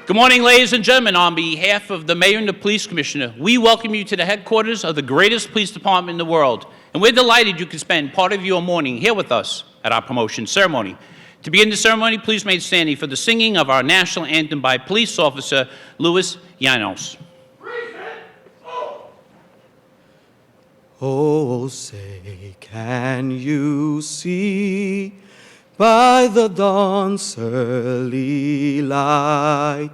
Good morning, ladies and gentlemen. On behalf of the Mayor and the Police Commissioner, we welcome you to the headquarters of the greatest police department in the world. And we're delighted you can spend part of your morning here with us at our promotion ceremony. To begin the ceremony, please remain standing for the singing of our national anthem by Police Officer Luis Llanos. Oh, say, can you see by the dawn's early light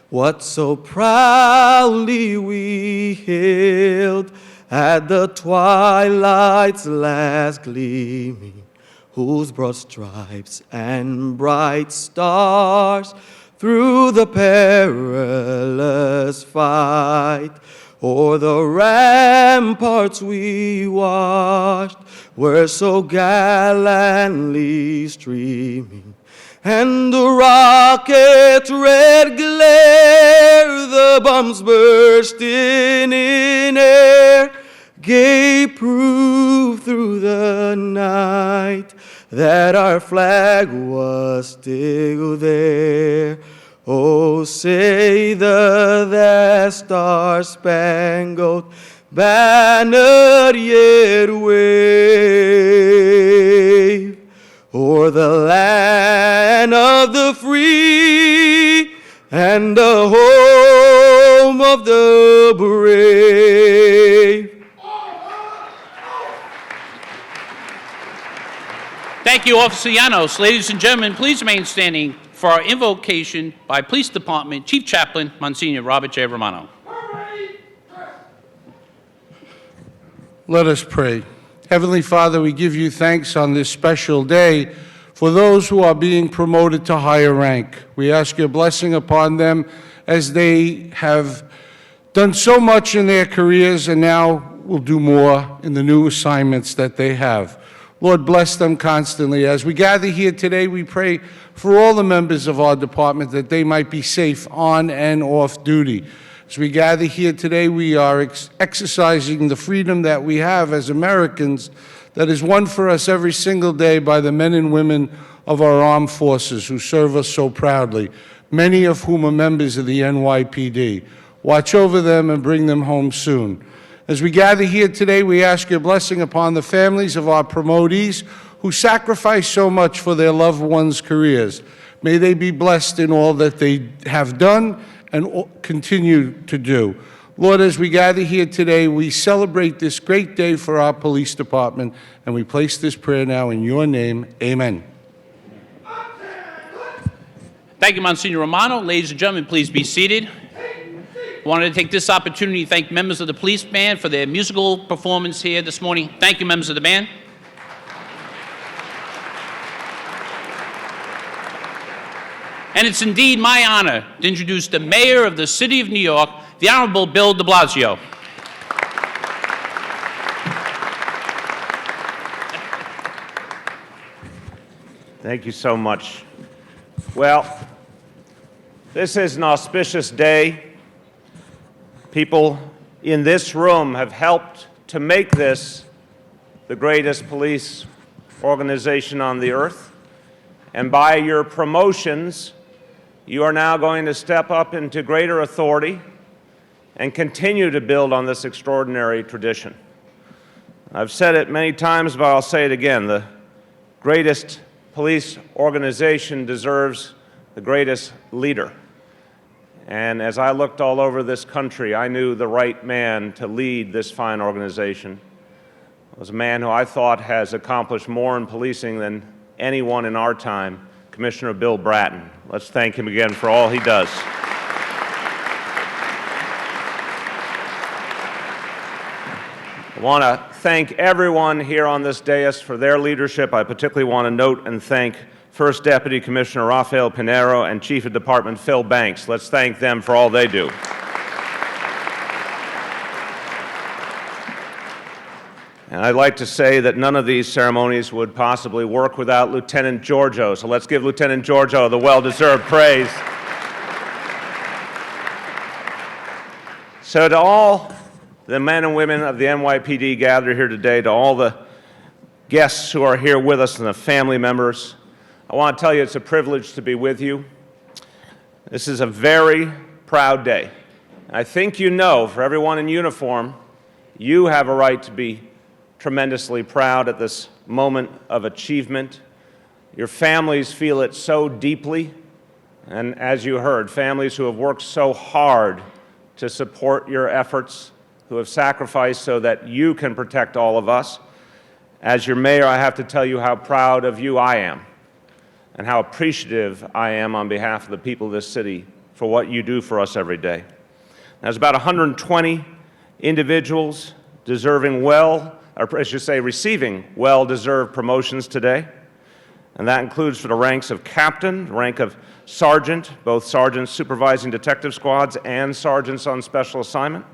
what so proudly we hailed at the twilight's last gleaming, whose broad stripes and bright stars through the perilous fight o'er the ramparts we watched were so gallantly streaming, and the rocket's red glare, the bombs bursting in air, gave proof through the night that our flag was still there. Oh, say that star-spangled banner yet wave o'er the land of the free and the home of the brave. Thank you, Officer Llanos. Ladies and gentlemen, please remain standing for our invocation by Police Department Chief Chaplain Monsignor Robert J. Romano. Let us pray. Heavenly Father, we give you thanks on this special day for those who are being promoted to higher rank. We ask your blessing upon them as they have done so much in their careers and now will do more in the new assignments that they have. Lord, bless them constantly. As we gather here today, we pray for all the members of our department that they might be safe on and off duty. As we gather here today, we are exercising the freedom that we have as Americans that is won for us every single day by the men and women of our armed forces who serve us so proudly, many of whom are members of the NYPD. Watch over them and bring them home soon. As we gather here today, we ask your blessing upon the families of our promotees who sacrifice so much for their loved ones' careers. May they be blessed in all that they have done and continue to do. Lord, as we gather here today, we celebrate this great day for our police department, and we place this prayer now in your name. Amen. Thank you, Monsignor Romano. Ladies and gentlemen, please be seated. I wanted to take this opportunity to thank members of the police band for their musical performance here this morning. Thank you, members of the band. And it's indeed my honor to introduce the Mayor of the City of New York, the Honorable Bill de Blasio. Thank you so much. Well, this is an auspicious day. People in this room have helped to make this the greatest police organization on the earth. And by your promotions, you are now going to step up into greater authority and continue to build on this extraordinary tradition. I've said it many times, but I'll say it again. The greatest police organization deserves the greatest leader. And as I looked all over this country, I knew the right man to lead this fine organization. It was a man who I thought has accomplished more in policing than anyone in our time, Commissioner Bill Bratton. Let's thank him again for all he does. I want to thank everyone here on this dais for their leadership. I particularly want to note and thank First Deputy Commissioner Rafael Pinero and Chief of Department Phil Banks. Let's thank them for all they do. And I'd like to say that none of these ceremonies would possibly work without Lieutenant Giorgio. So let's give Lieutenant Giorgio the well-deserved praise. So to all the men and women of the NYPD gathered here today, to all the guests who are here with us and the family members, I want to tell you it's a privilege to be with you. This is a very proud day. I think you know, for everyone in uniform, you have a right to be tremendously proud at this moment of achievement. Your families feel it so deeply, and as you heard, families who have worked so hard to support your efforts, who have sacrificed so that you can protect all of us. As your mayor, I have to tell you how proud of you I am, and how appreciative I am on behalf of the people of this city for what you do for us every day. There's about 120 individuals receiving well-deserved promotions today, and that includes for the ranks of captain, the rank of sergeant, both sergeants supervising detective squads and sergeants on special assignment,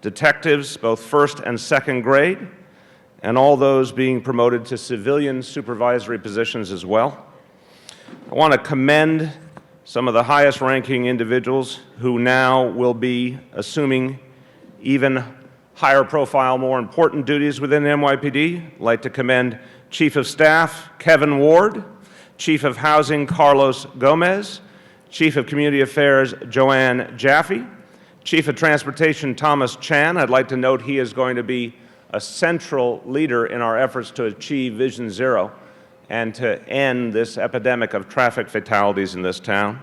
detectives, both first and second grade, and all those being promoted to civilian supervisory positions as well. I want to commend some of the highest-ranking individuals who now will be assuming even higher profile, more important duties within NYPD. I'd like to commend Chief of Staff Kevin Ward, Chief of Housing Carlos Gomez, Chief of Community Affairs Joanne Jaffe, Chief of Transportation Thomas Chan. I'd like to note he is going to be a central leader in our efforts to achieve Vision Zero and to end this epidemic of traffic fatalities in this town.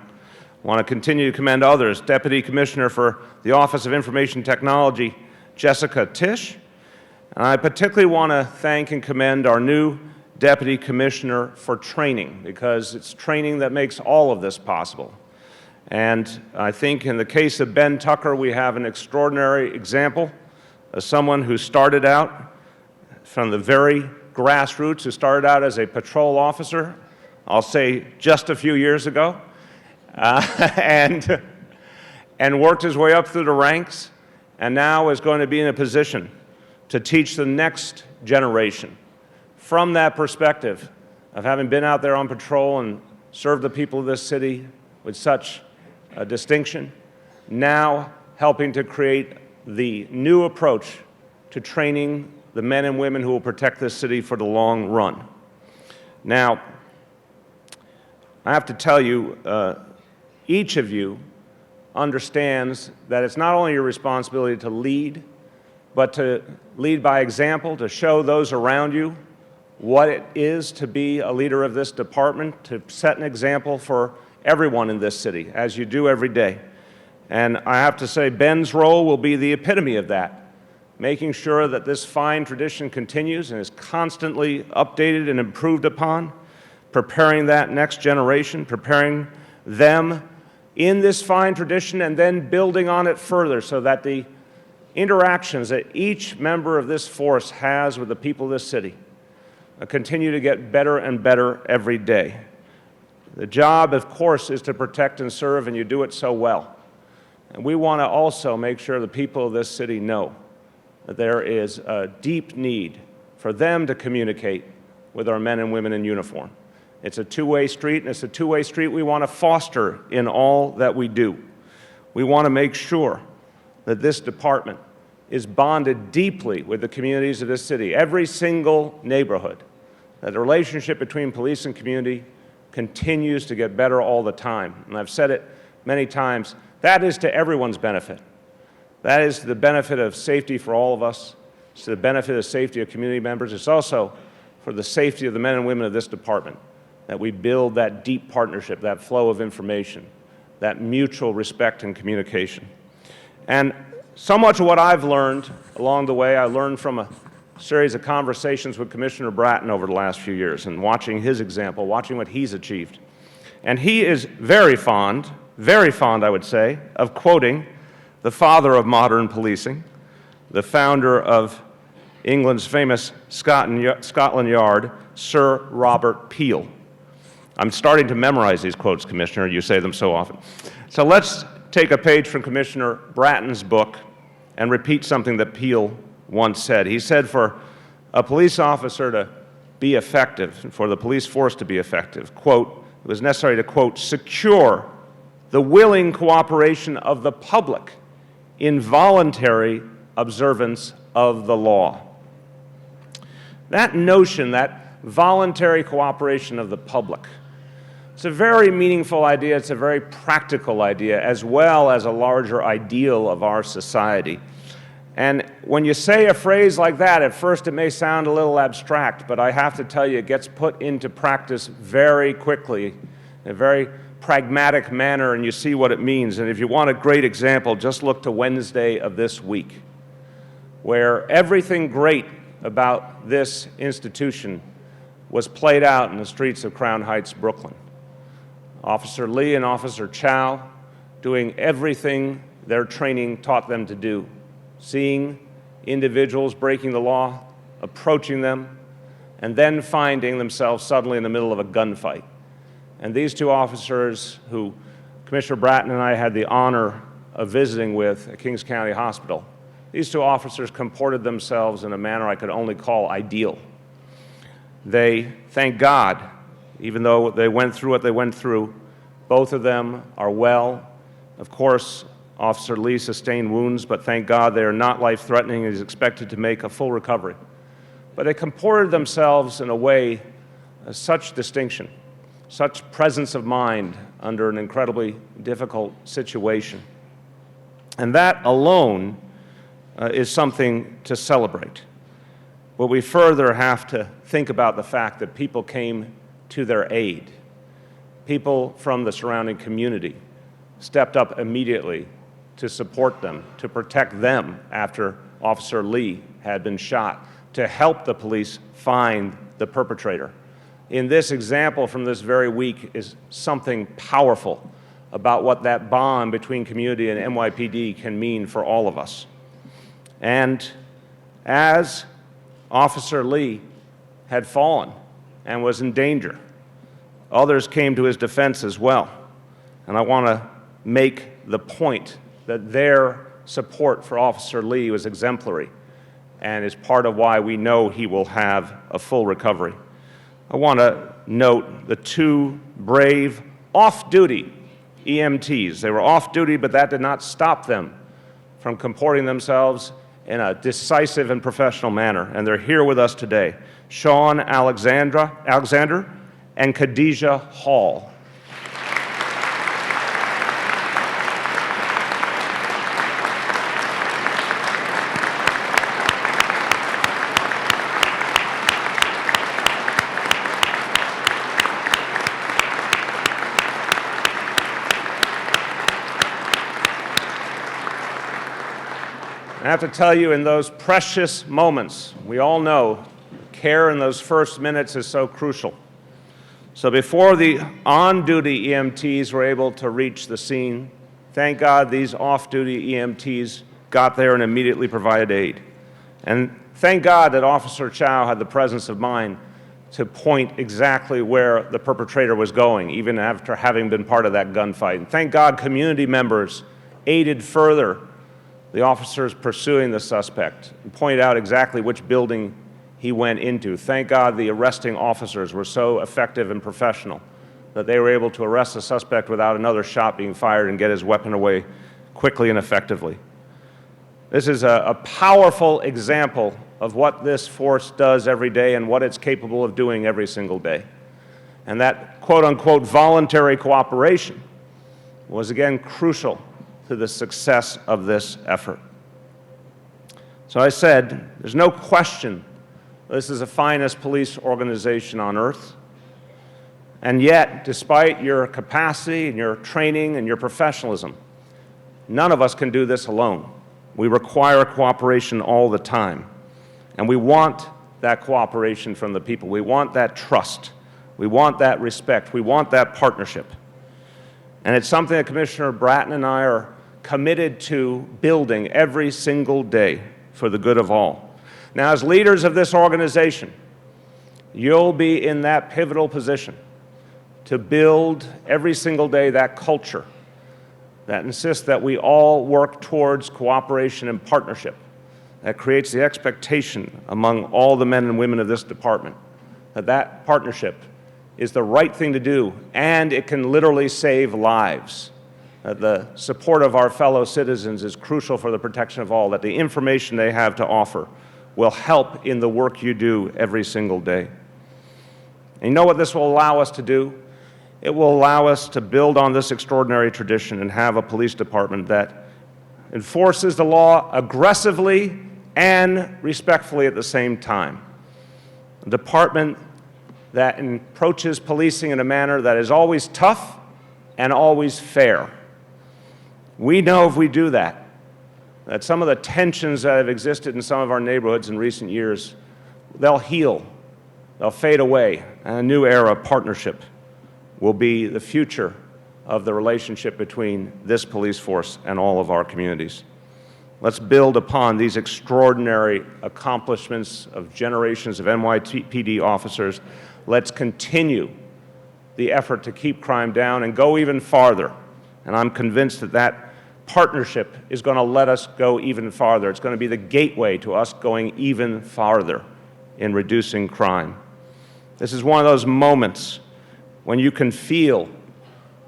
I want to continue to commend others. Deputy Commissioner for the Office of Information Technology, Jessica Tisch. And I particularly want to thank and commend our new Deputy Commissioner for training, because it's training that makes all of this possible. And I think in the case of Ben Tucker, we have an extraordinary example of someone who started out from the very grassroots, who started out as a patrol officer, I'll say just a few years ago, and worked his way up through the ranks, and now is going to be in a position to teach the next generation from that perspective of having been out there on patrol and served the people of this city with such distinction, now helping to create the new approach to training the men and women who will protect this city for the long run. Now, I have to tell you, each of you understands that it's not only your responsibility to lead, but to lead by example, to show those around you what it is to be a leader of this department, to set an example for everyone in this city, as you do every day. And I have to say, Ben's role will be the epitome of that, making sure that this fine tradition continues and is constantly updated and improved upon, preparing that next generation, preparing them in this fine tradition, and then building on it further so that the interactions that each member of this force has with the people of this city continue to get better and better every day. The job, of course, is to protect and serve, and you do it so well. And we want to also make sure the people of this city know that there is a deep need for them to communicate with our men and women in uniform. It's a two-way street, and it's a two-way street we want to foster in all that we do. We want to make sure that this department is bonded deeply with the communities of this city, every single neighborhood, that the relationship between police and community continues to get better all the time. And I've said it many times, that is to everyone's benefit. That is to the benefit of safety for all of us. It's to the benefit of safety of community members. It's also for the safety of the men and women of this department that we build that deep partnership, that flow of information, that mutual respect and communication. And so much of what I've learned along the way, I learned from a series of conversations with Commissioner Bratton over the last few years and watching his example, watching what he's achieved. And he is very fond, I would say, of quoting the father of modern policing, the founder of England's famous Scotland Yard, Sir Robert Peel. I'm starting to memorize these quotes, Commissioner. You say them so often. So let's take a page from Commissioner Bratton's book and repeat something that Peel once said. He said, for a police officer to be effective, for the police force to be effective, quote, it was necessary to, quote, secure the willing cooperation of the public in voluntary observance of the law. That notion, that voluntary cooperation of the public, It's a very meaningful idea. It's a very practical idea, as well as a larger ideal of our society. And when you say a phrase like that, at first it may sound a little abstract, but I have to tell you, it gets put into practice very quickly, in a very pragmatic manner, and you see what it means. And if you want a great example, just look to Wednesday of this week, where everything great about this institution was played out in the streets of Crown Heights, Brooklyn. Officer Lee and Officer Chow doing everything their training taught them to do, seeing individuals breaking the law, approaching them, and then finding themselves suddenly in the middle of a gunfight. And these two officers, who Commissioner Bratton and I had the honor of visiting with at Kings County Hospital, these two officers comported themselves in a manner I could only call ideal. They, thank God, even though they went through what they went through, both of them are well. Of course, Officer Lee sustained wounds, but thank God they are not life-threatening and is expected to make a full recovery. But they comported themselves in a way of such distinction, such presence of mind under an incredibly difficult situation. And that alone is something to celebrate. But we further have to think about the fact that people came to their aid. People from the surrounding community stepped up immediately to support them, to protect them after Officer Lee had been shot, to help the police find the perpetrator. In this example from this very week is something powerful about what that bond between community and NYPD can mean for all of us. And as Officer Lee had fallen and was in danger, others came to his defense as well. And I want to make the point that their support for Officer Lee was exemplary and is part of why we know he will have a full recovery. I want to note the two brave off-duty EMTs. They were off-duty, but that did not stop them from comporting themselves in a decisive and professional manner, and they're here with us today. Sean Alexander and Khadijah Hall. I have to tell you, in those precious moments, we all know care in those first minutes is so crucial. So before the on-duty EMTs were able to reach the scene, thank God these off-duty EMTs got there and immediately provided aid. And thank God that Officer Chow had the presence of mind to point exactly where the perpetrator was going, even after having been part of that gunfight. And thank God community members aided further the officers pursuing the suspect and pointed out exactly which building he went into. Thank God the arresting officers were so effective and professional that they were able to arrest the suspect without another shot being fired and get his weapon away quickly and effectively. This is a powerful example of what this force does every day and what it's capable of doing every single day. And that quote-unquote voluntary cooperation was again crucial to the success of this effort. So I said, there's no question this is the finest police organization on earth. And yet, despite your capacity and your training and your professionalism, none of us can do this alone. We require cooperation all the time. And we want that cooperation from the people. We want that trust. We want that respect. We want that partnership. And it's something that Commissioner Bratton and I are committed to building every single day for the good of all. Now, as leaders of this organization, you'll be in that pivotal position to build every single day that culture that insists that we all work towards cooperation and partnership, that creates the expectation among all the men and women of this department that that partnership is the right thing to do and it can literally save lives. That the support of our fellow citizens is crucial for the protection of all, that the information they have to offer will help in the work you do every single day. And you know what this will allow us to do? it will allow us to build on this extraordinary tradition and have a police department that enforces the law aggressively and respectfully at the same time. A department that approaches policing in a manner that is always tough and always fair. We know if we do that some of the tensions that have existed in some of our neighborhoods in recent years, they'll heal, they'll fade away, and a new era of partnership will be the future of the relationship between this police force and all of our communities. Let's build upon these extraordinary accomplishments of generations of NYPD officers. Let's continue the effort to keep crime down and go even farther. And I'm convinced that that partnership is going to let us go even farther. It's going to be the gateway to us going even farther in reducing crime. This is one of those moments when you can feel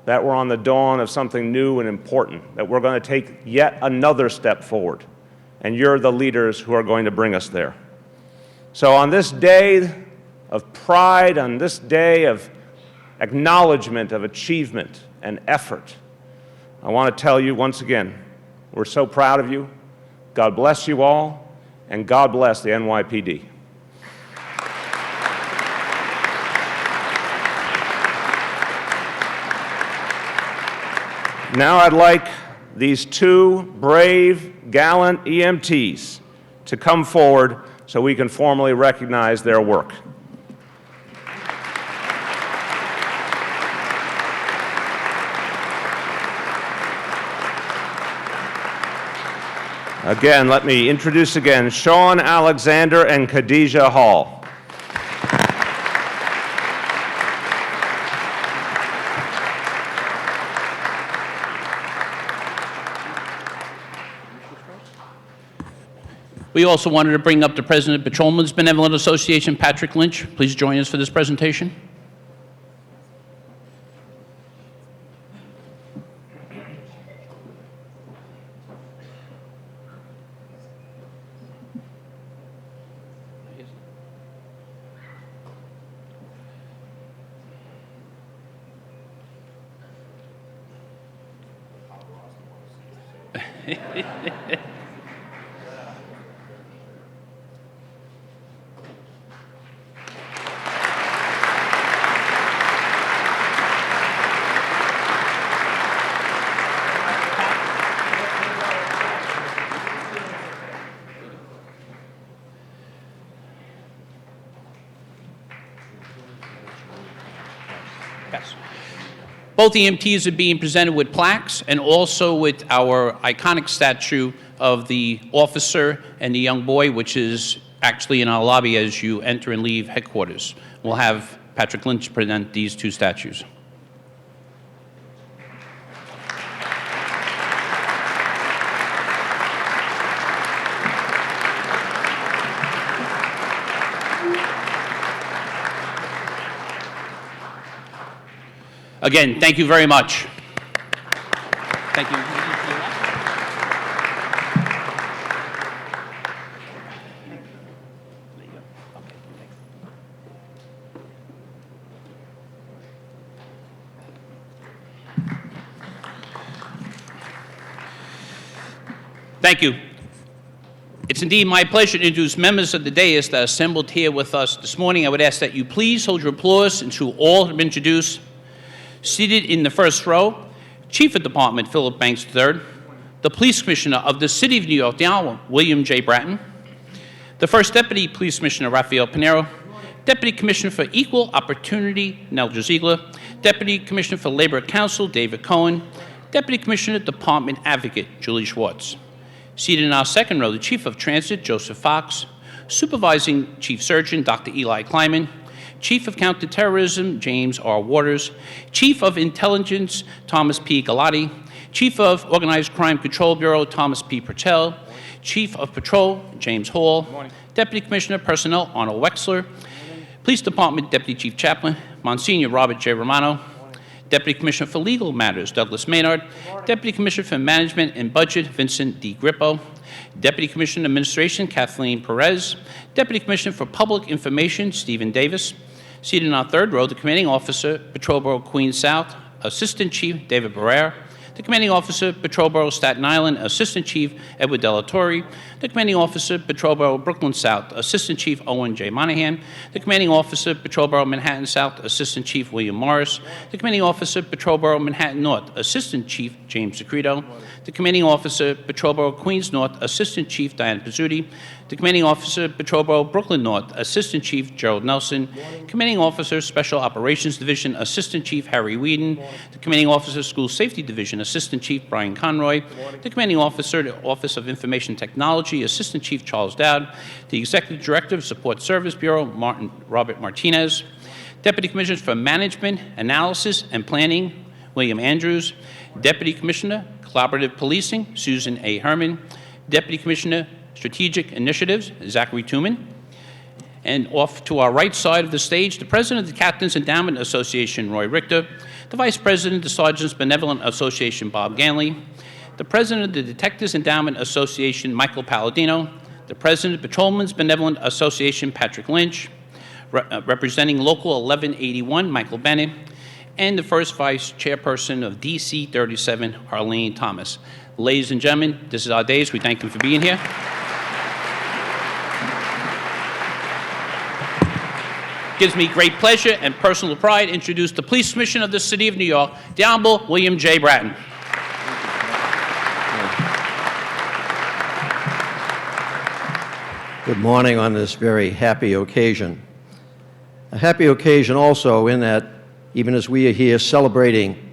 that we're on the dawn of something new and important, that we're going to take yet another step forward, and you're the leaders who are going to bring us there. So on this day of pride, on this day of acknowledgement of achievement and effort, I want to tell you once again, we're so proud of you. God bless you all, and God bless the NYPD. Now I'd like these two brave, gallant EMTs to come forward so we can formally recognize their work. Again, let me introduce again Sean Alexander and Khadijah Hall. We also wanted to bring up the President of Patrolmen's Benevolent Association, Patrick Lynch. Please join us for this presentation. Yes. Both EMTs are being presented with plaques and also with our iconic statue of the officer and the young boy, which is actually in our lobby as you enter and leave headquarters. We'll have Patrick Lynch present these two statues. Again, thank you very much. Thank you. Thank you. It's indeed my pleasure to introduce members of the dais that are assembled here with us this morning. I would ask that you please hold your applause until all have been introduced. Seated in the first row, Chief of Department Philip Banks III, the Police Commissioner of the City of New York, the Honorable William J. Bratton, the First Deputy Police Commissioner Rafael Pinero, Deputy Commissioner for Equal Opportunity Nelja Ziegler, Deputy Commissioner for Labor Council David Cohen, Deputy Commissioner Department Advocate Julie Schwartz. Seated in our second row, the Chief of Transit Joseph Fox, Supervising Chief Surgeon Dr. Eli Kleiman, Chief of Counterterrorism, James R. Waters, Chief of Intelligence, Thomas P. Galati, Chief of Organized Crime Control Bureau, Thomas P. Pertel, Chief of Patrol, James Hall, Deputy Commissioner Personnel, Arnold Wexler, Police Department Deputy Chief Chaplain, Monsignor Robert J. Romano, Deputy Commissioner for Legal Matters, Douglas Maynard, Deputy Commissioner for Management and Budget, Vincent D. Grippo, Deputy Commissioner Administration, Kathleen Perez, Deputy Commissioner for Public Information, Stephen Davis, Seated in our third row, the Commanding Officer, Patrol Bureau Queens South, Assistant Chief David Barrera. The Commanding Officer, Patrol Bureau Staten Island, Assistant Chief Edward Delatorre. The Commanding Officer, Patrol Bureau Brooklyn South, Assistant Chief Owen J. Monahan. The Commanding Officer, Patrol Bureau Manhattan South, Assistant Chief William Morris. The Commanding Officer, Patrol Bureau Manhattan North, Assistant Chief James Secreto. The Commanding Officer, Patrol Bureau Queens North, Assistant Chief Diane Pizzuti. The Commanding Officer, Patrol Bureau Brooklyn North, Assistant Chief Gerald Nelson. Commanding Officer, Special Operations Division, Assistant Chief Harry Whedon. The Commanding Officer, School Safety Division, Assistant Chief Brian Conroy. The Commanding Officer, the Office of Information Technology, Assistant Chief Charles Dowd. The Executive Director of Support Service Bureau, Robert Martinez. Deputy Commissioners for Management, Analysis, and Planning, William Andrews. Deputy Commissioner, Collaborative Policing, Susan A. Herman. Deputy Commissioner, Strategic Initiatives, Zachary Tooman. And off to our right side of the stage, the President of the Captains Endowment Association, Roy Richter. The Vice President of the Sergeants Benevolent Association, Bob Ganley. The President of the Detectives Endowment Association, Michael Palladino. The President of Patrolmen's Benevolent Association, Patrick Lynch. Representing Local 1181, Michael Bennett. And the First Vice Chairperson of DC 37, Arlene Thomas. Ladies and gentlemen, this is our days. We thank them for being here. Gives me great pleasure and personal pride to introduce the Police Commissioner of the City of New York, the Honorable William J. Bratton. Good morning on this very happy occasion. A happy occasion also in that even as we are here celebrating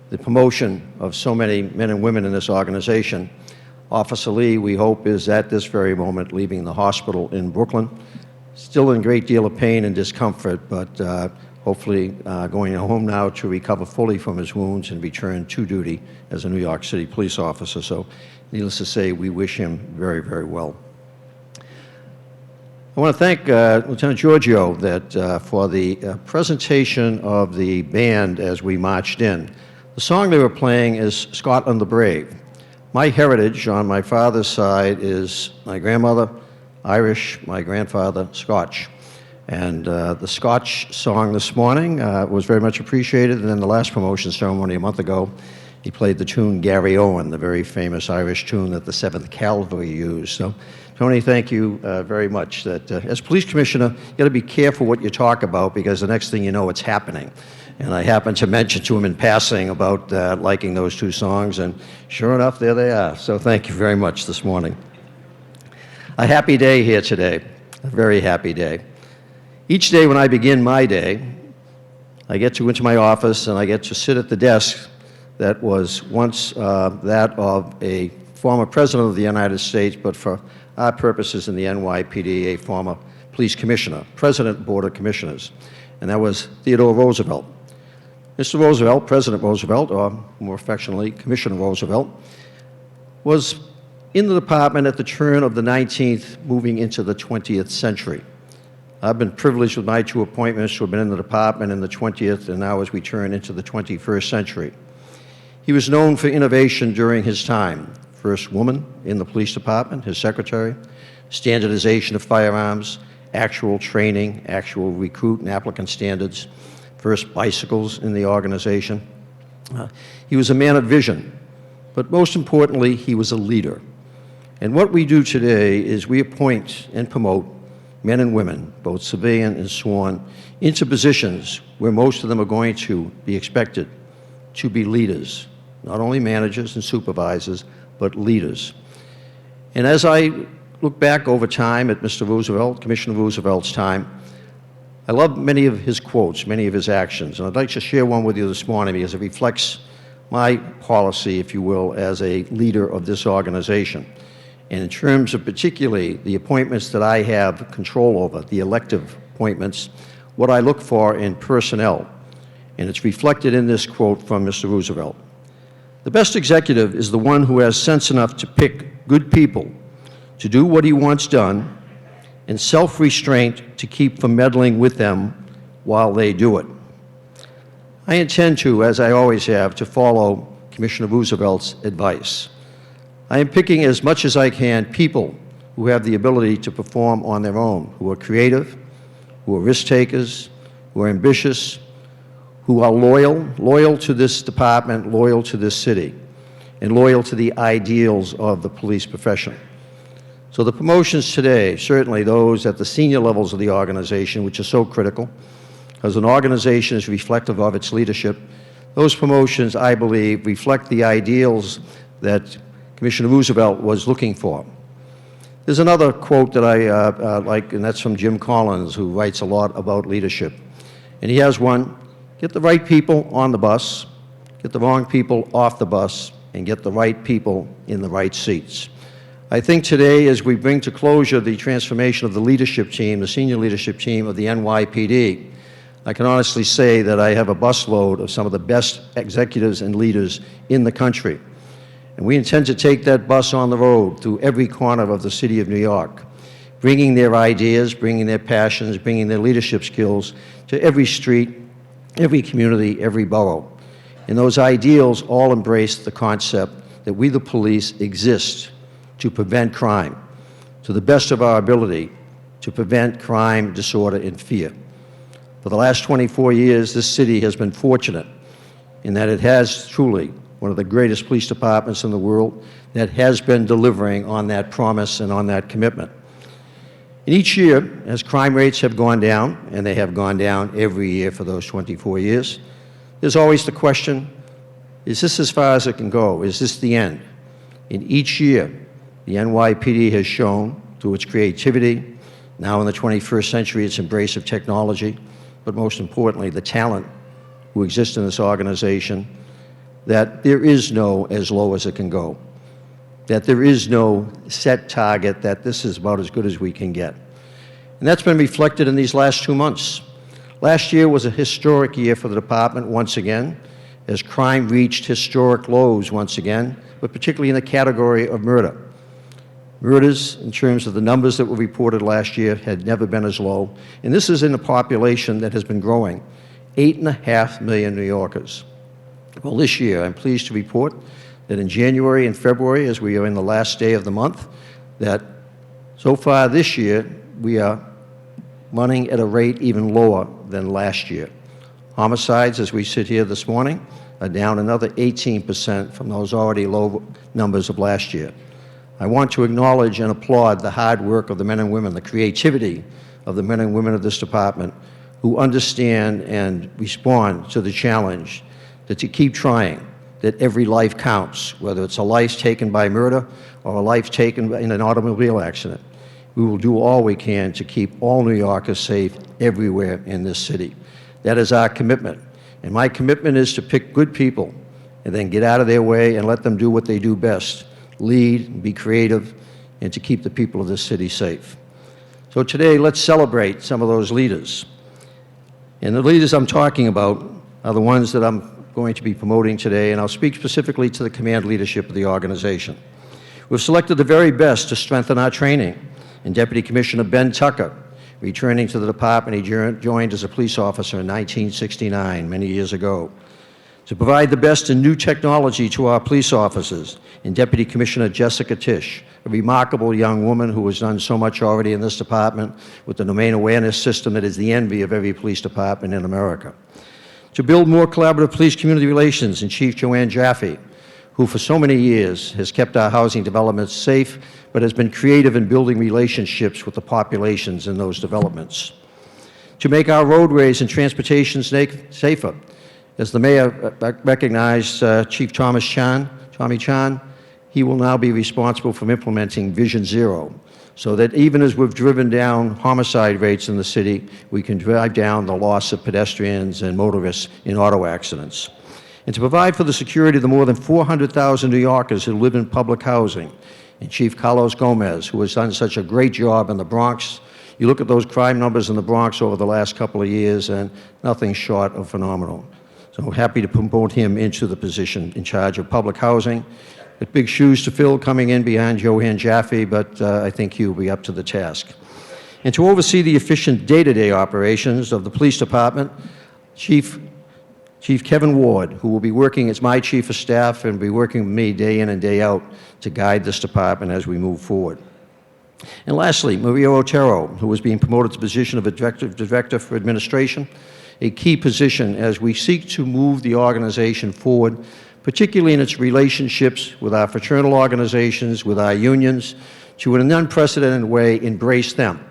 the promotion of so many men and women in this organization, Officer Lee, we hope, is at this very moment leaving the hospital in Brooklyn, still in a great deal of pain and discomfort, but hopefully going home now to recover fully from his wounds and return to duty as a New York City police officer. So needless to say, we wish him very, very well. I want to thank Lieutenant Giorgio for the presentation of the band as we marched in. The song they were playing is Scotland the Brave. My heritage on my father's side is my grandmother Irish, my grandfather Scotch. And the Scotch song this morning was very much appreciated. And in the last promotion ceremony a month ago, he played the tune Gary Owen, the very famous Irish tune that the 7th Cavalry used. So, Tony, thank you very much. As police commissioner, you got to be careful what you talk about because the next thing you know, it's happening. And I happened to mention to him in passing about liking those two songs, and sure enough, there they are. So thank you very much this morning. A happy day here today, a very happy day. Each day when I begin my day, I get to go into my office and I get to sit at the desk that was once that of a former president of the United States, but for our purposes in the NYPD, a former police commissioner, President Board of Commissioners, and that was Theodore Roosevelt. Mr. Roosevelt, President Roosevelt, or more affectionately, Commissioner Roosevelt, was in the department at the turn of the 19th, moving into the 20th century. I've been privileged with my two appointments to have been in the department in the 20th and now as we turn into the 21st century. He was known for innovation during his time. First woman in the police department, his secretary, standardization of firearms, actual training, actual recruit and applicant standards, first bicycles in the organization. He was a man of vision, but most importantly, he was a leader. And what we do today is we appoint and promote men and women, both civilian and sworn, into positions where most of them are going to be expected to be leaders, not only managers and supervisors, but leaders. And as I look back over time at Mr. Roosevelt, Commissioner Roosevelt's time, I love many of his quotes, many of his actions, and I'd like to share one with you this morning because it reflects my policy, if you will, as a leader of this organization. And in terms of particularly the appointments that I have control over, the elective appointments, what I look for in personnel, and it's reflected in this quote from Mr. Roosevelt. The best executive is the one who has sense enough to pick good people to do what he wants done and self-restraint to keep from meddling with them while they do it. I intend to, as I always have, to follow Commissioner Roosevelt's advice. I am picking as much as I can people who have the ability to perform on their own, who are creative, who are risk takers, who are ambitious, who are loyal to this department, loyal to this city, and loyal to the ideals of the police profession. So the promotions today, certainly those at the senior levels of the organization, which are so critical, because an organization is reflective of its leadership, those promotions, I believe, reflect the ideals that Commissioner Roosevelt was looking for. There's another quote that I like, and that's from Jim Collins, who writes a lot about leadership. And he has one: get the right people on the bus, get the wrong people off the bus, and get the right people in the right seats. I think today, as we bring to closure the transformation of the leadership team, the senior leadership team of the NYPD, I can honestly say that I have a busload of some of the best executives and leaders in the country. And we intend to take that bus on the road through every corner of the city of New York, bringing their ideas, bringing their passions, bringing their leadership skills to every street, every community, every borough. And those ideals all embrace the concept that we, the police, exist to prevent crime, to the best of our ability, to prevent crime, disorder, and fear. For the last 24 years, this city has been fortunate in that it has truly one of the greatest police departments in the world that has been delivering on that promise and on that commitment. And each year, as crime rates have gone down, and they have gone down every year for those 24 years, there's always the question, is this as far as it can go? Is this the end? And each year, the NYPD has shown, through its creativity, now in the 21st century, its embrace of technology, but most importantly, the talent who exists in this organization, that there is no as low as it can go, that there is no set target, that this is about as good as we can get. And that's been reflected in these last 2 months. Last year was a historic year for the department once again, as crime reached historic lows once again, but particularly in the category of murder. Murders, in terms of the numbers that were reported last year, had never been as low. And this is in a population that has been growing, 8.5 million New Yorkers. Well, this year, I'm pleased to report that in January and February, as we are in the last day of the month, that so far this year, we are running at a rate even lower than last year. Homicides, as we sit here this morning, are down another 18% from those already low numbers of last year. I want to acknowledge and applaud the hard work of the men and women, the creativity of the men and women of this department who understand and respond to the challenge that to keep trying, that every life counts, whether it's a life taken by murder or a life taken in an automobile accident. We will do all we can to keep all New Yorkers safe everywhere in this city. That is our commitment. And my commitment is to pick good people and then get out of their way and let them do what they do best, lead, be creative, and to keep the people of this city safe. So today, let's celebrate some of those leaders. And the leaders I'm talking about are the ones that I'm going to be promoting today, and I'll speak specifically to the command leadership of the organization. We've selected the very best to strengthen our training, and Deputy Commissioner Ben Tucker, returning to the department, he joined as a police officer in 1969, many years ago. To provide the best in new technology to our police officers, and Deputy Commissioner Jessica Tisch, a remarkable young woman who has done so much already in this department with the domain awareness system that is the envy of every police department in America. To build more collaborative police community relations, and Chief Joanne Jaffe, who for so many years has kept our housing developments safe, but has been creative in building relationships with the populations in those developments. To make our roadways and transportation safer, as the mayor recognized Chief Tommy Chan, he will now be responsible for implementing Vision Zero, so that even as we've driven down homicide rates in the city, we can drive down the loss of pedestrians and motorists in auto accidents. And to provide for the security of the more than 400,000 New Yorkers who live in public housing, and Chief Carlos Gomez, who has done such a great job in the Bronx. You look at those crime numbers in the Bronx over the last couple of years, and nothing short of phenomenal. So I'm happy to promote him into the position in charge of public housing. With big shoes to fill coming in behind Joanne Jaffe, but I think he will be up to the task. And to oversee the efficient day-to-day operations of the police department, Chief Kevin Ward, who will be working as my chief of staff and be working with me day in and day out to guide this department as we move forward. And lastly, Maria Otero, who is being promoted to the position of Director for Administration, a key position as we seek to move the organization forward, particularly in its relationships with our fraternal organizations, with our unions, to in an unprecedented way embrace them,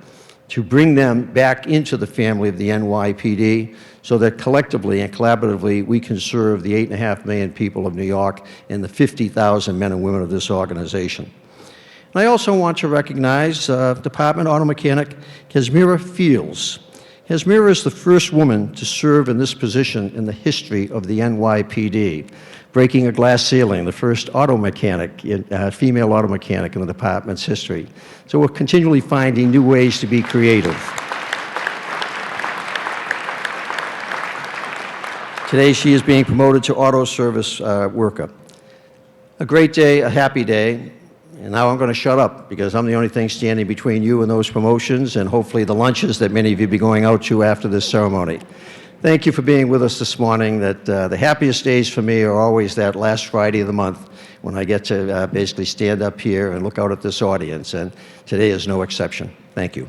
to bring them back into the family of the NYPD so that collectively and collaboratively we can serve the 8.5 million people of New York and the 50,000 men and women of this organization. And I also want to recognize Department Auto Mechanic Kesmira Fields. Kesmira is the first woman to serve in this position in the history of the NYPD, breaking a glass ceiling, the first auto mechanic, female auto mechanic in the department's history. So we're continually finding new ways to be creative. Today she is being promoted to auto service worker. A great day, a happy day, and now I'm going to shut up because I'm the only thing standing between you and those promotions and hopefully the lunches that many of you will be going out to after this ceremony. Thank you for being with us this morning. That the happiest days for me are always that last Friday of the month when I get to basically stand up here and look out at this audience, and today is no exception. Thank you.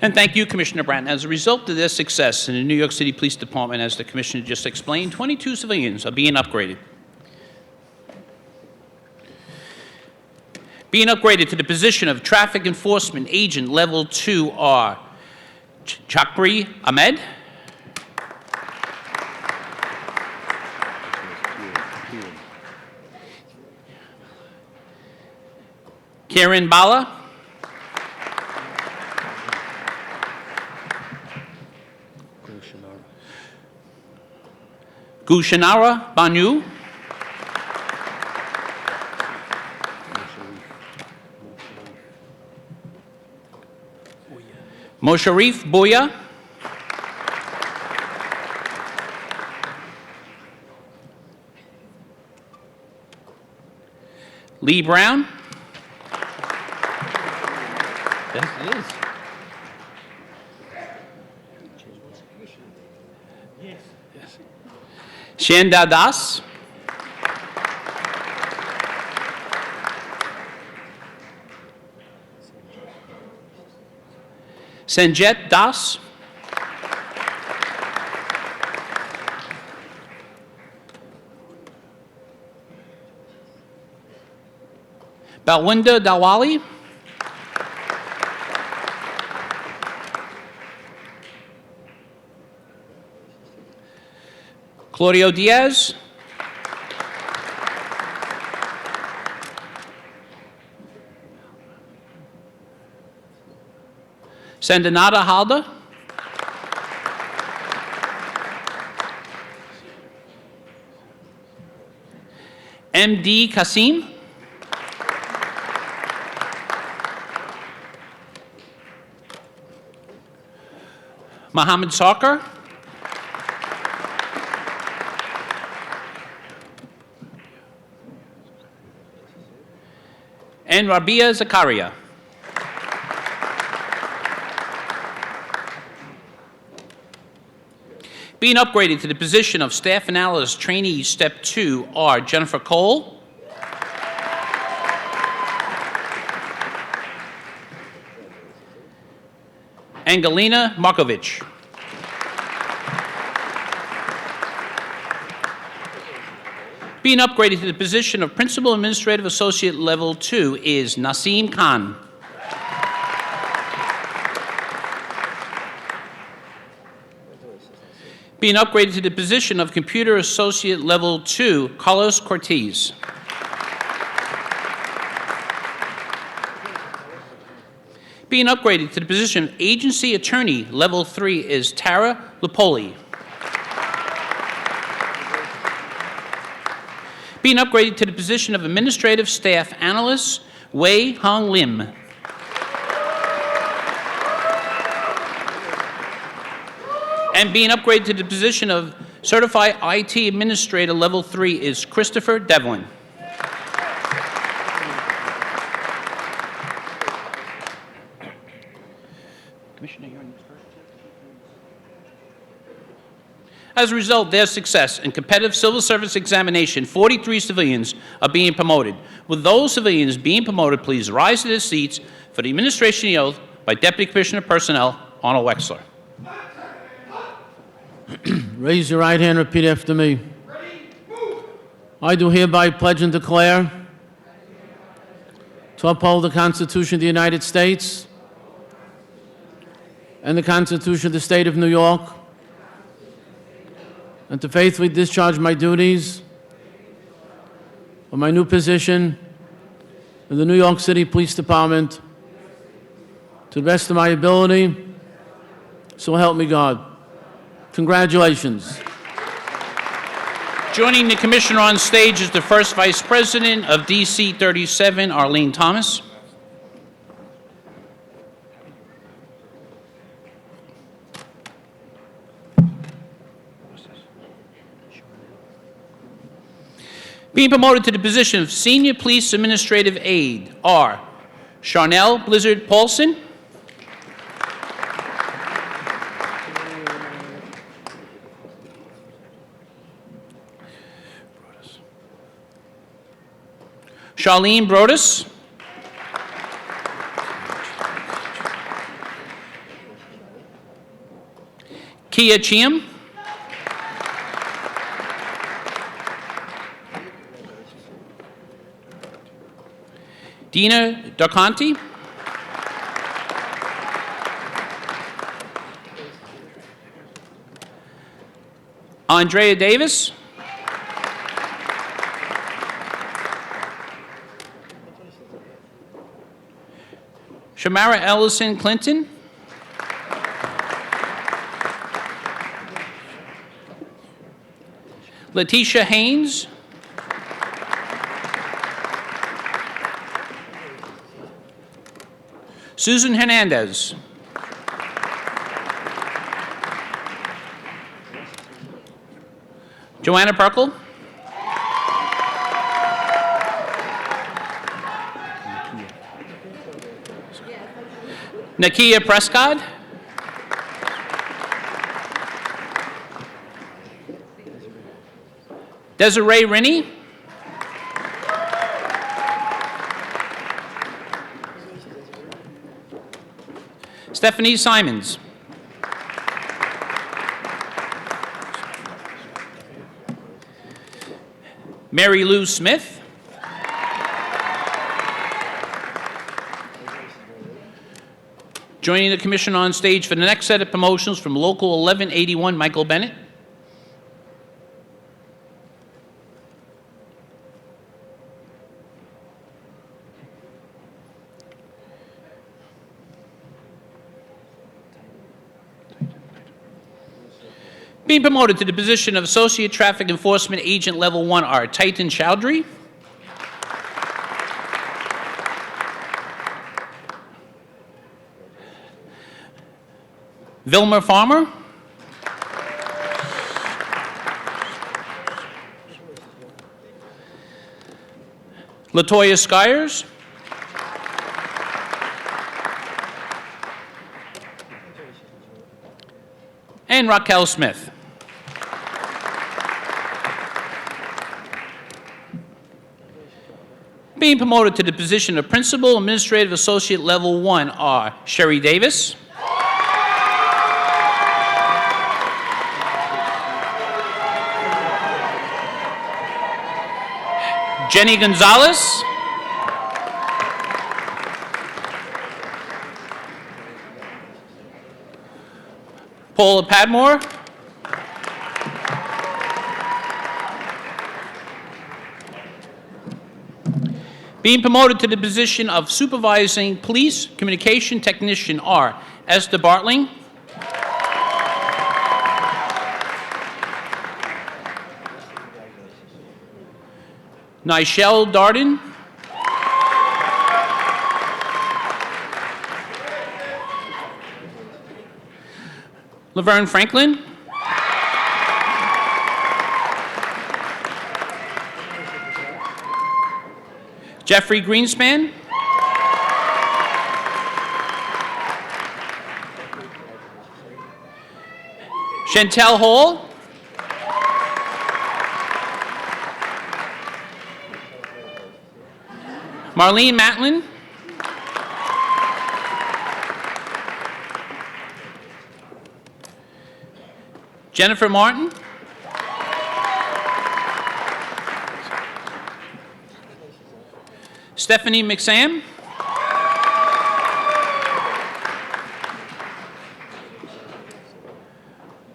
And thank you, Commissioner Bratton. As a result of their success in the New York City Police Department, as the Commissioner just explained, 22 civilians are being upgraded. Being upgraded to the position of Traffic Enforcement Agent Level 2 are Chakri Ahmed, Karen Bala, Gushanara Banu, Mosharif Boya, Lee Brown, Shanda Das, Sanjet Das, Balwinda Dawali, Claudio Diaz, Sandanada Halda, MD Kasim, Mohammed Sarkar, and Rabia Zakaria. Being upgraded to the position of Staff Analyst Trainee Step 2 are Jennifer Cole, Angelina Markovich. Being upgraded to the position of Principal Administrative Associate Level 2 is Naseem Khan. Being upgraded to the position of Computer Associate Level 2, Carlos Cortez. Being upgraded to the position of Agency Attorney Level 3 is Tara Lupoli. Being upgraded to the position of Administrative Staff Analyst, Wei Hong Lim. And being upgraded to the position of Certified IT Administrator Level 3 is Christopher Devlin. Commissioner, you're on first. As a result of their success in competitive civil service examination, 43 civilians are being promoted. With those civilians being promoted, please rise to their seats for the administration of the oath by Deputy Commissioner of Personnel, Arnold Wexler. Raise your right hand and repeat after me. I do hereby pledge and declare to uphold the Constitution of the United States and the Constitution of the State of New York, and to faithfully discharge my duties of my new position in the New York City Police Department to the best of my ability, so help me God. Congratulations. Joining the Commissioner on stage is the First Vice President of DC 37, Arlene Thomas. Being promoted to the position of Senior Police Administrative Aide are Charnel Blizzard Paulson, Charlene Brodus, Kia Chiam, Dina Darconti, Andrea Davis, Shamara Ellison Clinton, Letitia Haynes, Susan Hernandez, Joanna Perkle, Nakia Prescott, Desiree Rennie, Stephanie Simons, Mary Lou Smith, joining the Commission on stage for the next set of promotions from Local 1181, Michael Bennett. Being promoted to the position of Associate Traffic Enforcement Agent Level 1 are Titan Chowdhury, Vilma Farmer, Latoya Skyers, and Raquel Smith. Being promoted to the position of Principal Administrative Associate Level 1 are Sherry Davis, Jenny Gonzalez, Paula Padmore, being promoted to the position of Supervising Police Communication Technician are Esther Bartling, Nichelle Darden, Laverne Franklin, Jeffrey Greenspan, Chantel Hall, Marlene Matlin. Jennifer Martin. Stephanie McSam.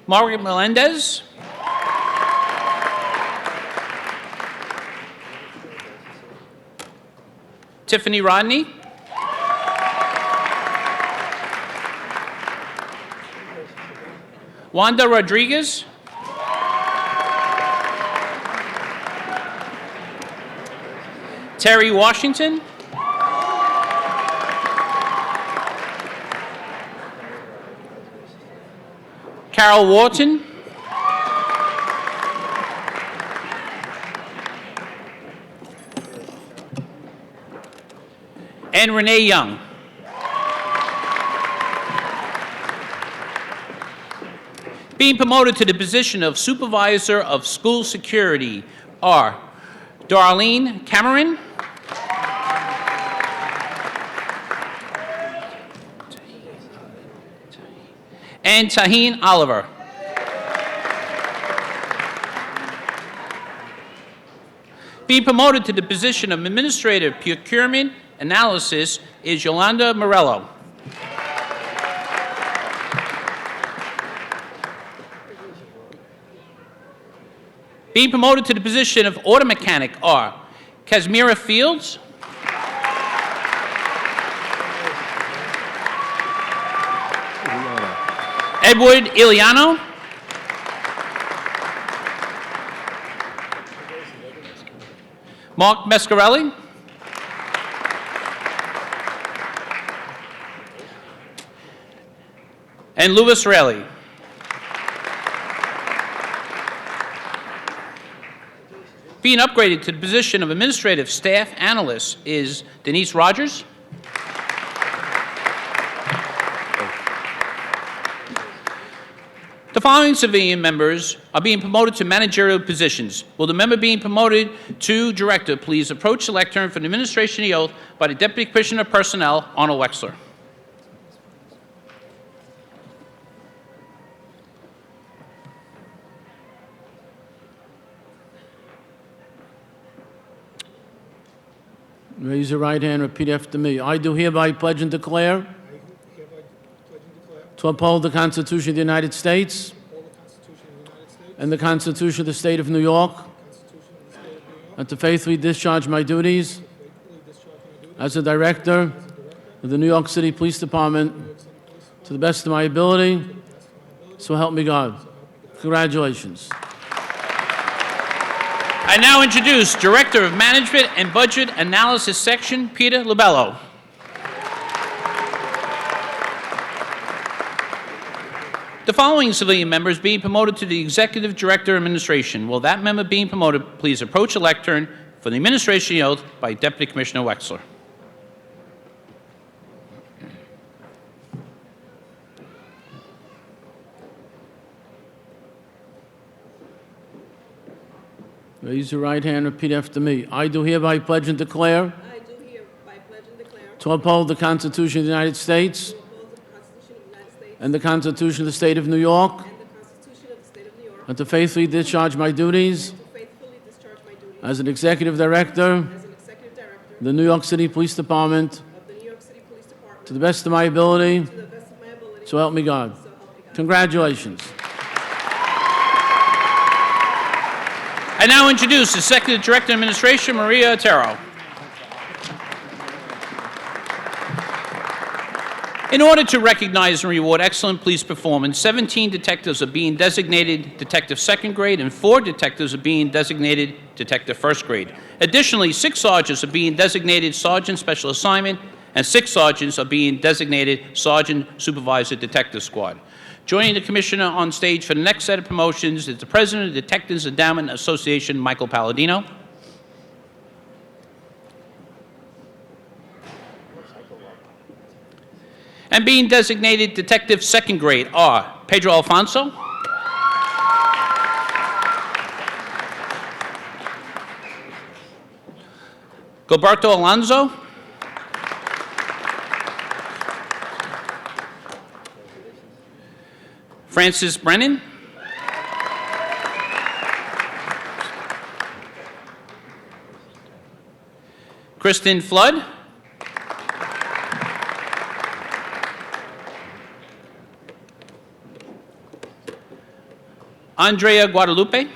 Margaret Melendez. Tiffany Rodney. Wanda Rodriguez. Terry Washington. Carol Wharton. And Renee Young. Being promoted to the position of Supervisor of School Security are Darlene Cameron, and Taheen Oliver. Being promoted to the position of Administrative Procurement Analysis is Yolanda Morello. Being promoted to the position of Auto Mechanic are Casimira Fields, Edward Iliano, Mark Mescarelli, and Louis Raley. Being upgraded to the position of Administrative Staff Analyst is Denise Rogers. The following civilian members are being promoted to managerial positions. Will the member being promoted to Director please approach the lectern for the administration of the oath by the Deputy Commissioner of Personnel, Arnold Wexler. Raise your right hand, repeat after me. I do hereby pledge and declare to uphold the Constitution of the United States and the Constitution of the State of New York, and to faithfully discharge my duties as a Director of the New York City Police Department to the best of my ability, so help me God. Congratulations. I now introduce Director of Management and Budget Analysis Section, Peter Lobello. The following civilian members being promoted to the Executive Director of Administration. Will that member being promoted please approach the lectern for the administration of the oath by Deputy Commissioner Wexler. Raise your right hand, repeat after me. I do hereby pledge and declare I do hereby pledge and declare to uphold the Constitution of the United States to uphold the Constitution of the United States and the Constitution of the State of New York, and the Constitution of the State of New York, and to faithfully discharge my duties to faithfully discharge my duties as an Executive Director as an Executive Director of the New York City Police Department of the New York City Police Department to the best of my ability, to the best of my ability, so help me God. so help me God. Congratulations. I now introduce the Executive Director of Administration, Maria Otero. In order to recognize and reward excellent police performance, 17 detectives are being designated Detective Second Grade and 4 detectives are being designated Detective First Grade. Additionally, 6 sergeants are being designated Sergeant Special Assignment and 6 sergeants are being designated Sergeant Supervisor Detective Squad. Joining the Commissioner on stage for the next set of promotions is the President of the Detectives Endowment Association, Michael Palladino. And being designated Detective Second Grade are Pedro Alfonso, Gilberto Alonso. Francis Brennan. Kristen Flood. Andrea Guadalupe.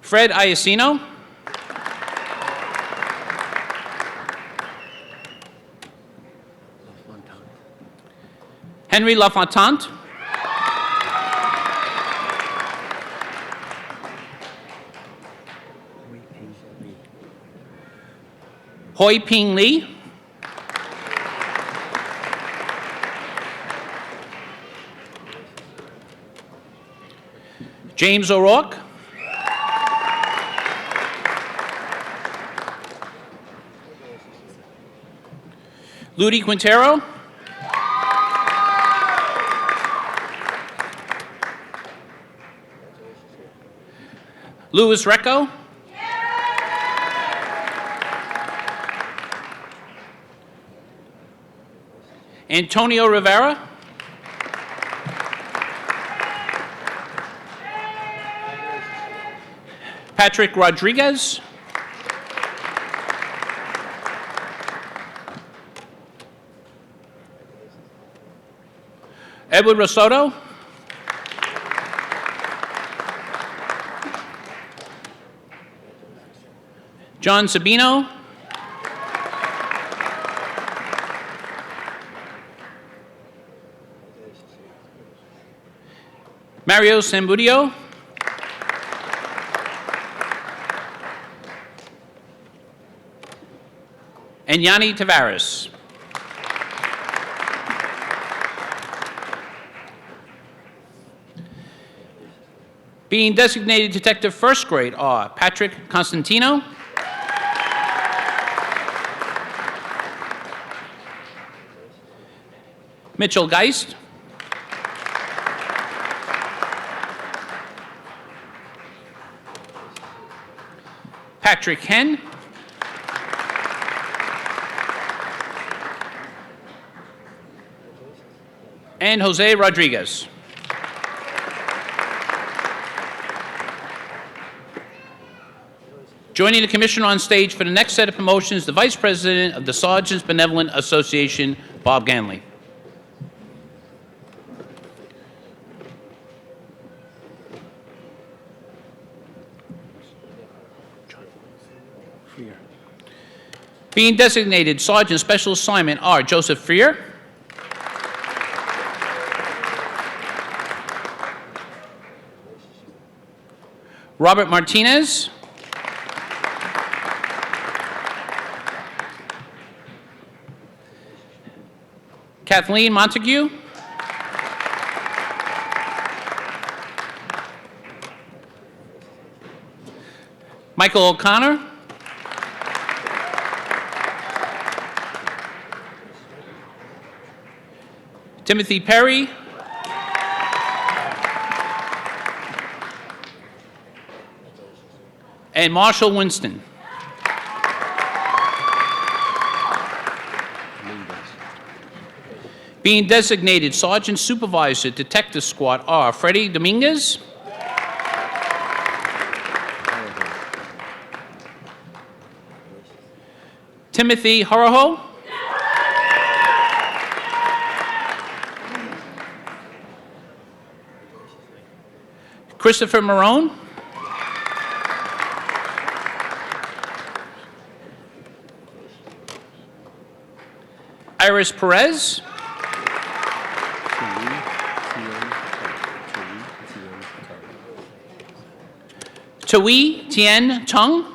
Fred Iacino. Henry LaFontant. Hoi Ping Lee. James O'Rourke. Ludi Quintero. Louis Recco. Antonio Rivera. Patrick Rodriguez. Edward Rosoto. John Sabino. Mario Sambudio. And Yanni Tavares. Being designated Detective First Grade are Patrick Constantino, Mitchell Geist, Patrick Henn, and Jose Rodriguez. Joining the Commissioner on stage for the next set of promotions, the Vice President of the Sergeants Benevolent Association, Bob Ganley. Being designated Sergeant Special Assignment are Joseph Freer, Robert Martinez, Kathleen Montague, Michael O'Connor, Timothy Perry, and Marshall Winston. Being designated Sergeant Supervisor Detective Squad are Freddie Dominguez, Timothy Horoho, Christopher Marone, Iris Perez, Tui Tien Tung,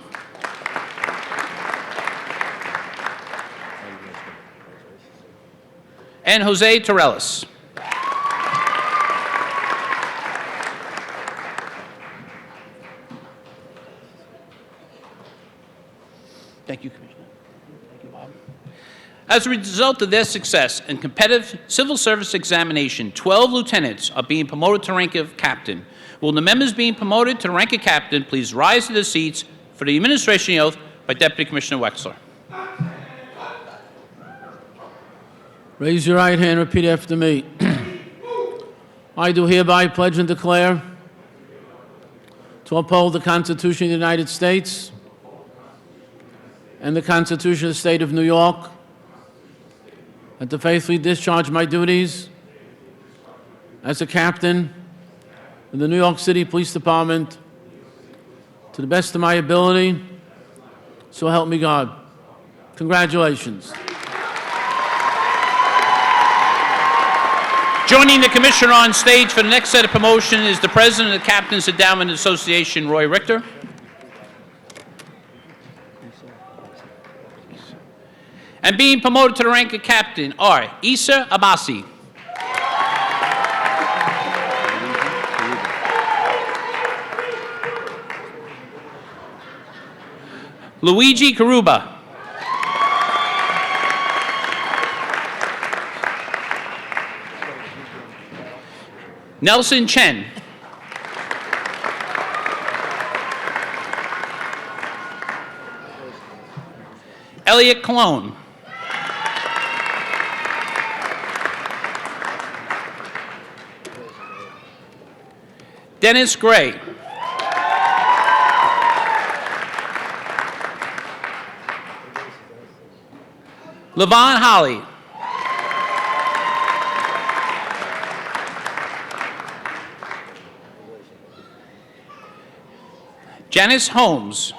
and Jose Torellis. Thank you, Commissioner. Thank you, Bob. As a result of their success and competitive civil service examination, 12 lieutenants are being promoted to rank of captain. Will the members being promoted to the rank of captain please rise to their seats for the administration oath by Deputy Commissioner Wexler? Raise your right hand and repeat after me. I do hereby pledge and declare to uphold the Constitution of the United States and the Constitution of the State of New York, and to faithfully discharge my duties as a captain in the New York City Police Department to the best of my ability, so help me God. Congratulations. Joining the Commissioner on stage for the next set of promotion is the President of the Captains Endowment Association, Roy Richter. And being promoted to the rank of captain are Issa Abassi, Luigi Caruba, Nelson Chen, Elliot Colon, Dennis Gray, Levon Holly, Janice Holmes,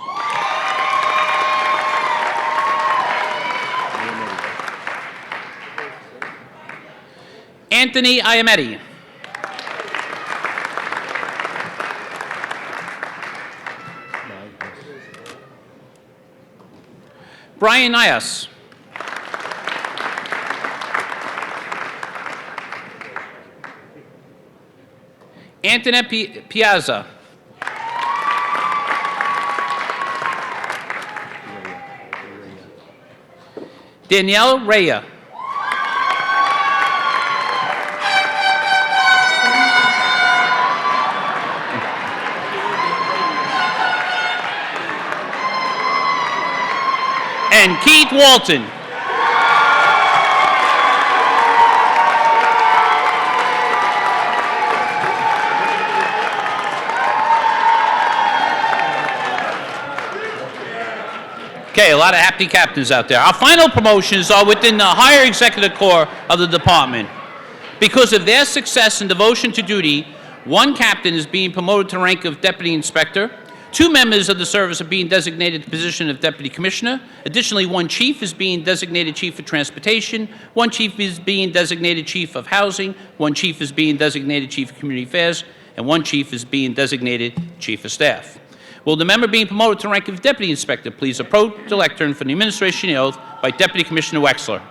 Anthony Iametti, Brian Nias, Anthony Piazza, Danielle Raya, and Keith Walton. Okay, a lot of happy captains out there. Our final promotions are within the higher executive corps of the department. Because of their success and devotion to duty, one captain is being promoted to the rank of deputy inspector. 2 members of the service are being designated to the position of deputy commissioner. Additionally, 1 chief is being designated chief of transportation. 1 chief is being designated chief of housing. 1 chief is being designated chief of community affairs. And 1 chief is being designated chief of staff. Will the member being promoted to the rank of deputy inspector please approach the lectern for the administration oath by Deputy Commissioner Wexler?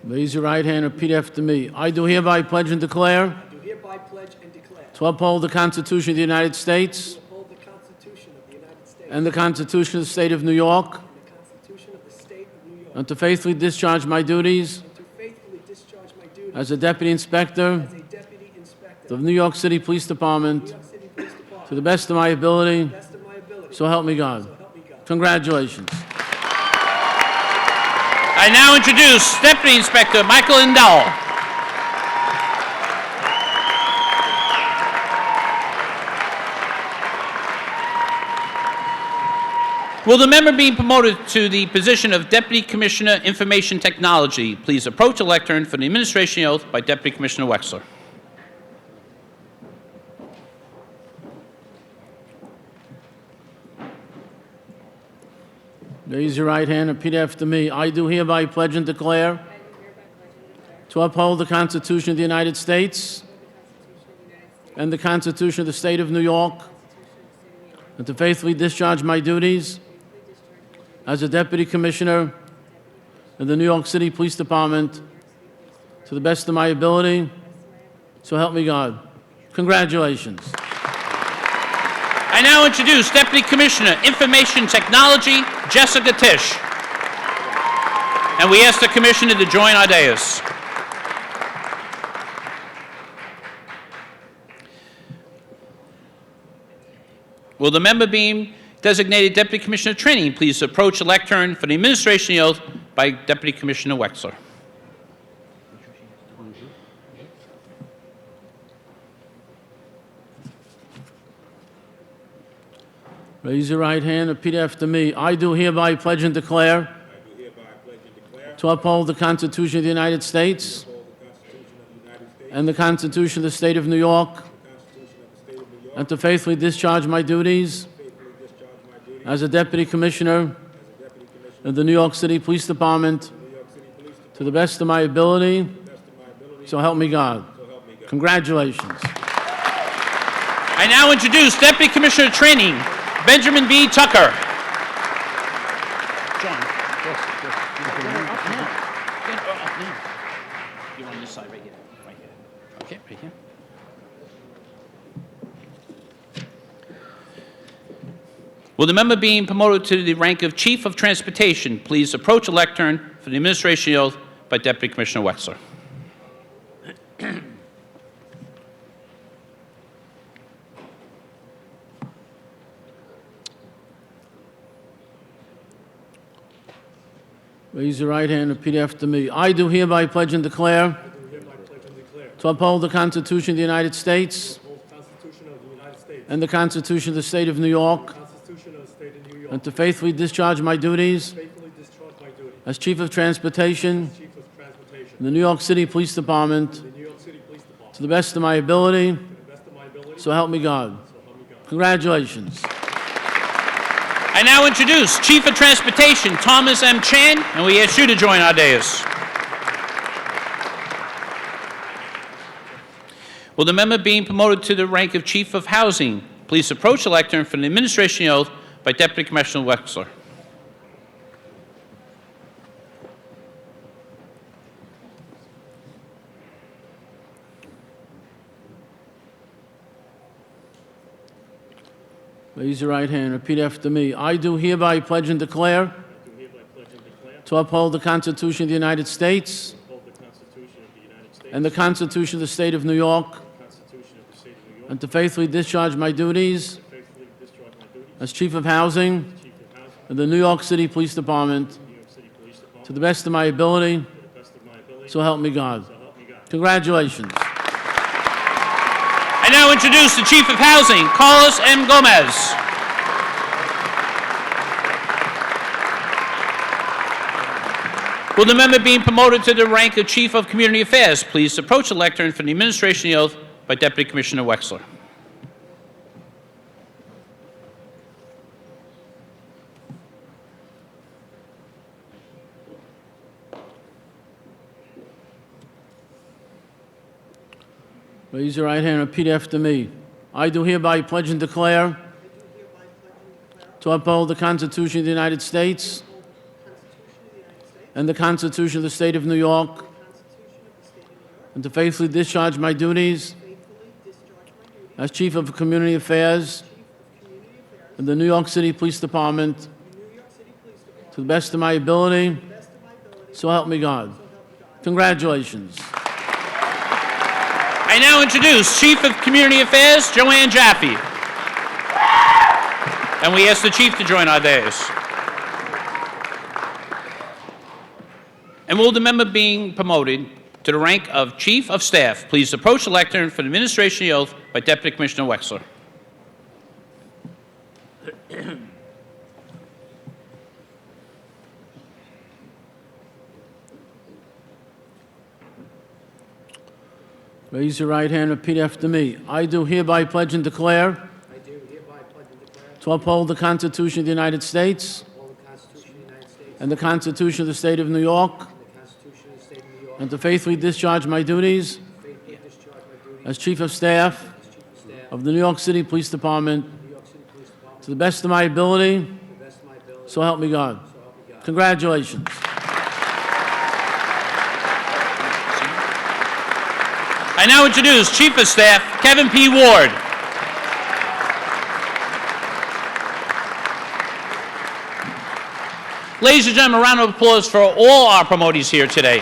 Raise your right hand and repeat after me. I do hereby pledge and declare Do hereby pledge and declare to uphold the Constitution of the United States to uphold the Constitution of the United States and the Constitution of the State of New York, and the Constitution of the State of New York, and to faithfully discharge my duties and to faithfully discharge my duties as a deputy inspector as a deputy inspector of the New York City Police Department New York City Police Department to the best of my ability, to the best of my ability. so help me God. So help me God. Congratulations. I now introduce Deputy Inspector Michael Endowell. Will the member being promoted to the position of Deputy Commissioner Information Technology please approach the lectern for the administration oath by Deputy Commissioner Wexler? Raise your right hand and repeat after me. I do hereby pledge and declare to uphold the Constitution of the United States and the Constitution of the State of New York, and to faithfully discharge my duties as a Deputy Commissioner of the New York City Police Department to the best of my ability, so help me God. Congratulations. I now introduce Deputy Commissioner, Information Technology, Jessica Tisch. And we ask the Commissioner to join our dais. Will the member being designated Deputy Commissioner of Training please approach the lectern for the administration oath by Deputy Commissioner Wexler. Raise your right hand and repeat after me. I do hereby pledge and declare to uphold the Constitution of the United States and the Constitution of the State of New York, and to faithfully discharge my duties as a Deputy Commissioner of the New York City Police Department to the best of my ability, so help me God. Congratulations. I now introduce Deputy Commissioner of Training, Benjamin B. Tucker. John, you're on this side right here. Right here. Okay, right here. Will the member being promoted to the rank of Chief of Transportation please approach the lectern for the administration oath by Deputy Commissioner Wexler. Raise your right hand and repeat after me. I do hereby pledge and declare to uphold the Constitution of the United States and the Constitution of the State of New York, and to faithfully discharge my duties as Chief of Transportation in the New York City Police Department to the best of my ability, so help me God. Congratulations. I now introduce Chief of Transportation, Thomas M. Chan, and we ask you to join our dais. Will the member being promoted to the rank of Chief of Housing please approach the lectern for the administration oath by Deputy Commissioner Wexler. Raise your right hand. Repeat after me. I do hereby pledge and declare to uphold the Constitution of the United States and the Constitution of the State of New York, and to faithfully discharge my duties as Chief of Housing of the New York City Police Department to the best of my ability, so help me God. Congratulations. I now introduce the Chief of Housing, Carlos M. Gomez. Will the member being promoted to the rank of Chief of Community Affairs please approach the lectern for the administration oath by Deputy Commissioner Wexler. Raise your right hand and repeat after me. I do hereby pledge and declare to uphold the Constitution of the United States and the Constitution of the State of New York, and to faithfully discharge my duties as Chief of Community Affairs in the New York City Police Department to the best of my ability, so help me God. Congratulations. I now introduce Chief of Community Affairs, Joanne Jaffe. And we ask the Chief to join our dais. And will the member being promoted to the rank of Chief of Staff please approach the lectern for the administration oath by Deputy Commissioner Wexler. Raise your right hand and repeat after me. I do hereby pledge and declare to uphold the Constitution of the United States and the Constitution of the State of New York, and to faithfully discharge my duties as Chief of Staff of the New York City Police Department to the best of my ability, so help me God. Congratulations. I now introduce Chief of Staff Kevin P. Ward. Ladies and gentlemen, a round of applause for all our promotees here today.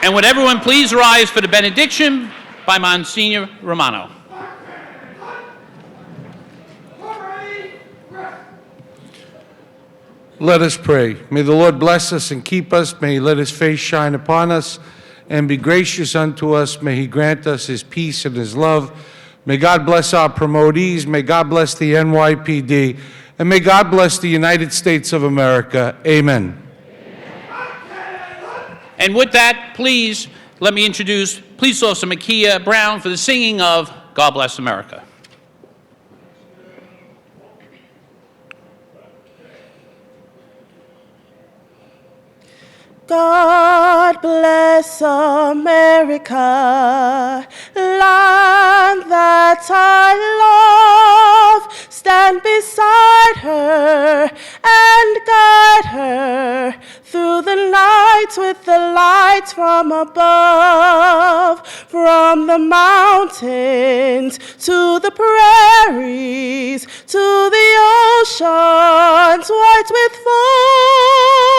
And would everyone please rise for the benediction by Monsignor Romano. Let us pray. May the Lord bless us and keep us. May he let his face shine upon us and be gracious unto us. May he grant us his peace and his love. May God bless our promotees. May God bless the NYPD. And may God bless the United States of America. Amen. And with that, please let me introduce Police Officer Makia Brown for the singing of God Bless America. God bless America, land that I love. Stand beside her and guide her through the night with the lights from above. From the mountains to the prairies, to the oceans white with foam.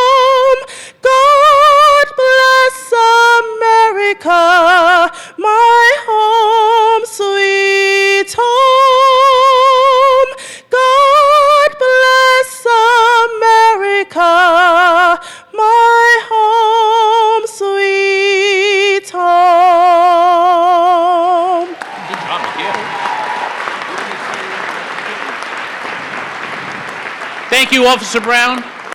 God bless America, my home, sweet home. God bless America, my home, sweet home. Good job, Makia. Thank you, Officer Brown.